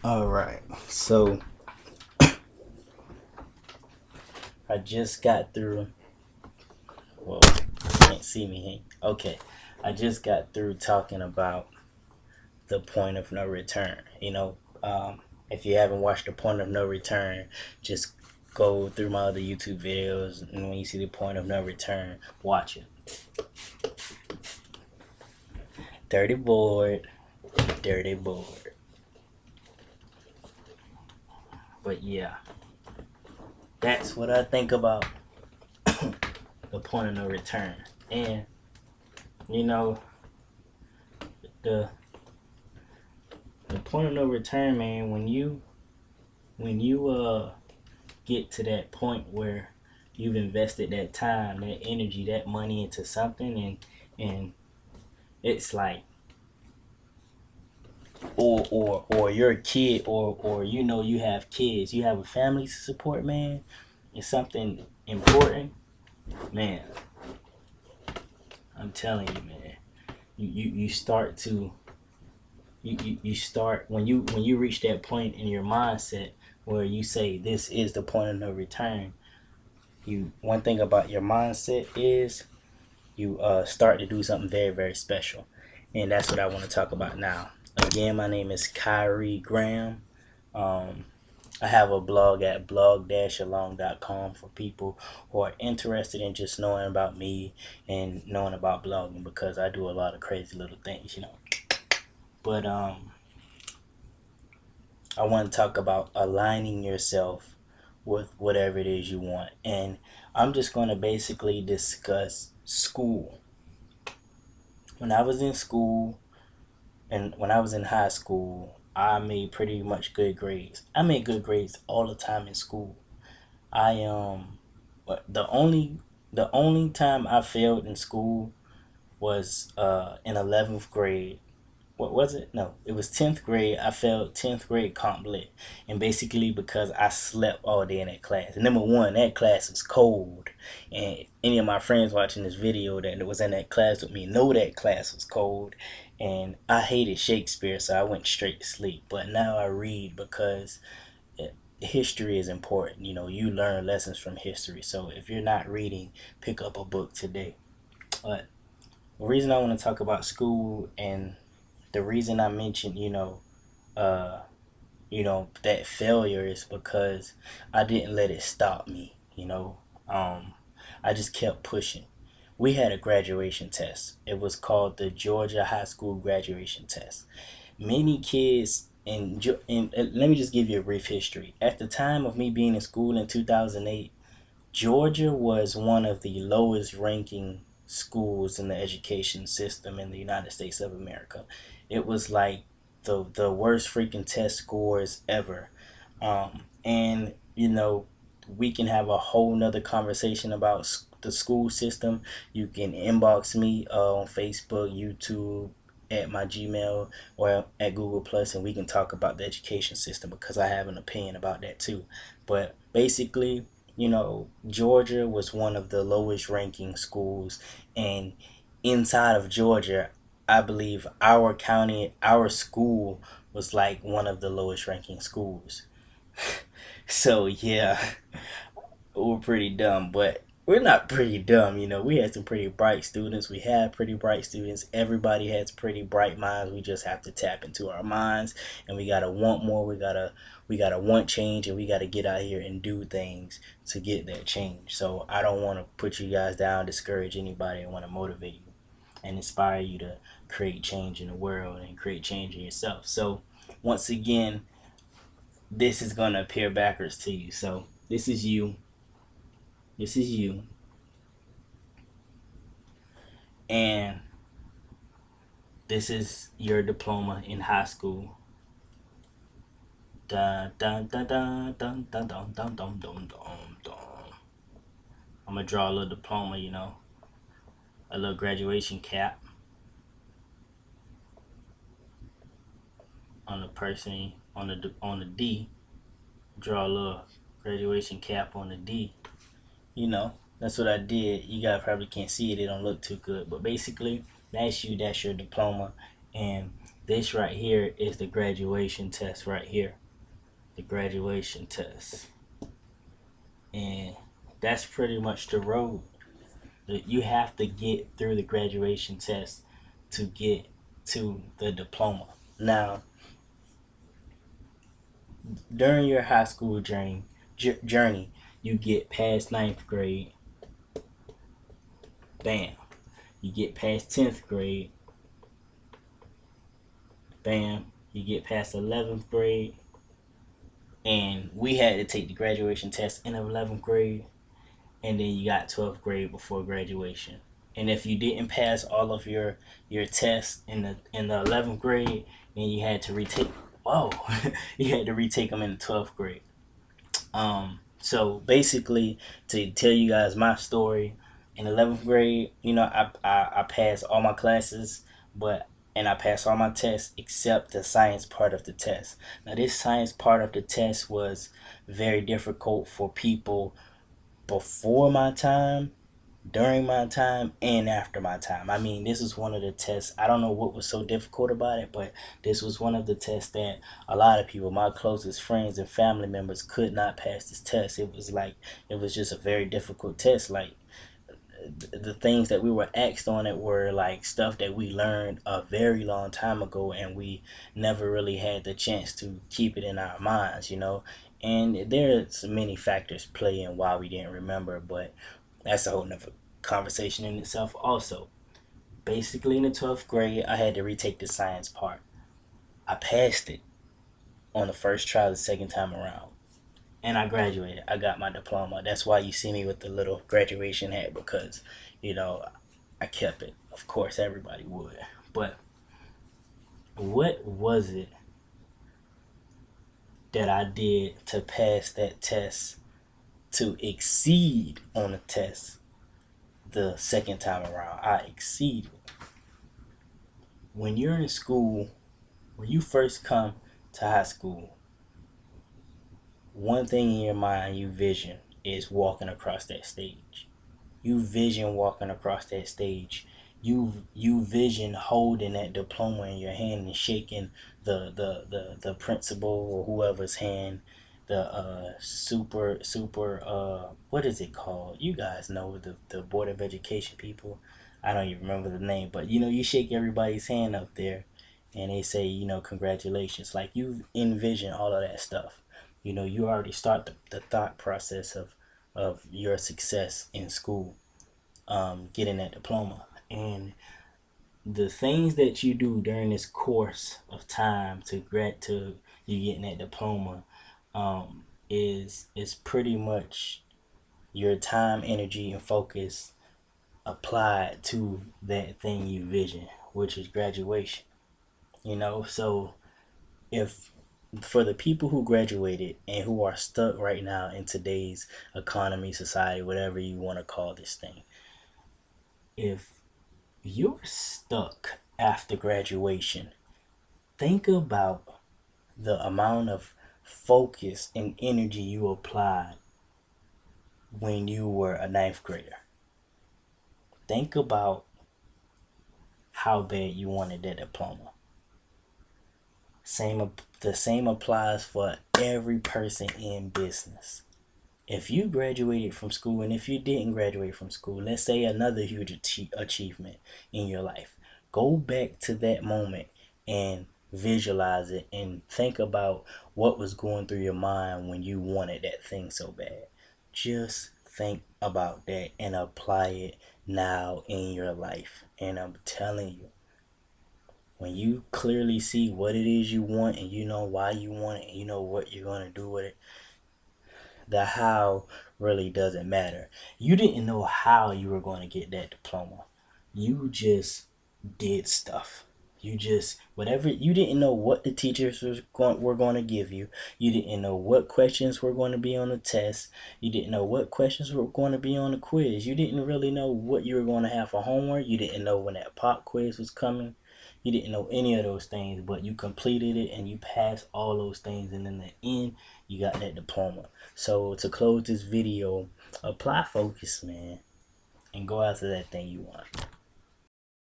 All right. So I just got through. Well, you can't see me. Hey? Okay. I just got through talking about the point of no return. If you haven't watched the point of no return, just go through my other YouTube videos, and when you see the point of no return, watch it. Dirty board, dirty board. But yeah, that's what I think about the point of no return. And you know, the the point of no return, man. When you get to that point where you've invested that time, that energy, that money into something, and it's like, or you're a kid, or you have kids, you have a family to support, man. It's something important, man. I'm telling you, man. You start to you start when you reach that point in your mindset where you say this is the point of no return. You One thing about your mindset is you start to do something very, very special, and that's what I want to talk about now. Again, my name is Kyrie Graham. um, I have a blog at blog-along.com for people who are interested in just knowing about me and knowing about blogging, because I do a lot of crazy little things. But I want to talk about aligning yourself with whatever it is you want. And I'm just going to basically discuss school. When I was in school and when I was in high school, I made pretty much good grades. I made good grades all the time in school. I but the only time I failed in school was in 11th grade. What was it? No, it was 10th grade. I failed 10th grade comp lit. And basically because I slept all day in that class. And number one, that class was cold. And any of my friends watching this video that was in that class with me know that class was cold. And I hated Shakespeare, so I went straight to sleep. But now I read because history is important. You learn lessons from history. So if you're not reading, pick up a book today. But the reason I want to talk about school, and the reason I mentioned, uh, that failure, is because I didn't let it stop me. I just kept pushing. We had a graduation test. It was called the Georgia High School Graduation Test. Many kids and let me just give you a brief history. At the time of me being in school in 2008, Georgia was one of the lowest ranking schools in the education system in the United States of America. It was like the worst freaking test scores ever. And we can have a whole nother conversation about the school system. You can inbox me on Facebook, YouTube, at my Gmail, or at Google Plus, and we can talk about the education system, because I have an opinion about that too. But basically, Georgia was one of the lowest ranking schools, and inside of Georgia, I believe our county, our school was like one of the lowest ranking schools. So yeah, we're pretty dumb, but we're not pretty dumb. We had some pretty bright students. We had pretty bright students. Everybody has pretty bright minds. We just have to tap into our minds, and we gotta want more. We gotta want change, and we gotta get out here and do things to get that change. So I don't want to put you guys down, discourage anybody. I want to motivate you and inspire you to create change in the world and create change in yourself. So once again, this is gonna appear backwards to you. So this is you. This is you. And this is your diploma in high school. Dun, dun, dun, dun, dun, dun, dun, dun, dun, dun, dun, dun. I'm gonna draw a little diploma, a little graduation cap on the person on the D. Draw a little graduation cap on the D. That's what I did. You guys probably can't see it; it don't look too good. But basically, that's you. That's your diploma, and This right here is the graduation test right here. The graduation test. And that's pretty much the road. You have to get through the graduation test to get to the diploma. Now, during your high school journey, you get past ninth grade. Bam. You get past 10th grade. Bam. You get past 11th grade. And we had to take the graduation test in 11th grade. And then you got 12th grade before graduation. And if you didn't pass all of your tests in the 11th grade, then you had to retake. Whoa, you had to retake them in the 12th grade. So basically, to tell you guys my story, in 11th grade, I passed all my classes, and I passed all my tests except the science part of the test. Now, this science part of the test was very difficult for people before my time, during my time, and after my time. I mean, this is one of the tests. I don't know what was so difficult about it, but this was one of the tests that a lot of people, my closest friends and family members, could not pass this test. It was just a very difficult test. Like, the things that we were asked on it were like stuff that we learned a very long time ago, and we never really had the chance to keep it in our minds, and there's many factors playing why we didn't remember, but that's a whole nother conversation in itself also. Basically, in the 12th grade, I had to retake the science part. I passed it on the first try the second time around, and I graduated. I got my diploma. That's why you see me with the little graduation hat, because I kept it. Of course, everybody would. But what was it that I did to pass that test, to exceed on the test the second time around? I exceeded. When you're in school, when you first come to high school, one thing in your mind you vision is walking across that stage. You vision walking across that stage. You vision holding that diploma in your hand and shaking the principal or whoever's hand, the super what is it called? You guys know, the Board of Education people. I don't even remember the name, but you shake everybody's hand up there and they say, congratulations. Like, you envision all of that stuff. You already start the thought process of your success in school, getting that diploma. And the things that you do during this course of time to you getting that diploma, is pretty much your time, energy, and focus applied to that thing you vision, which is graduation. So if for the people who graduated and who are stuck right now in today's economy, society, whatever you want to call this thing, if you're stuck after graduation, think about the amount of focus and energy you applied when you were a ninth grader. Think about how bad you wanted that diploma. The same applies for every person in business. If you graduated from school, and if you didn't graduate from school, let's say another huge achievement in your life, go back to that moment and visualize it and think about what was going through your mind when you wanted that thing so bad. Just think about that and apply it now in your life. And I'm telling you, when you clearly see what it is you want, and you know why you want it, and you know what you're going to do with it, the how really doesn't matter. You didn't know how you were going to get that diploma. You just did stuff. You didn't know what the teachers were going to give you. You didn't know what questions were going to be on the test. You didn't know what questions were going to be on the quiz. You didn't really know what you were going to have for homework. You didn't know when that pop quiz was coming. You didn't know any of those things, but you completed it and you passed all those things, and in the end, you got that diploma. So to close this video, apply focus, man, and go after that thing you want.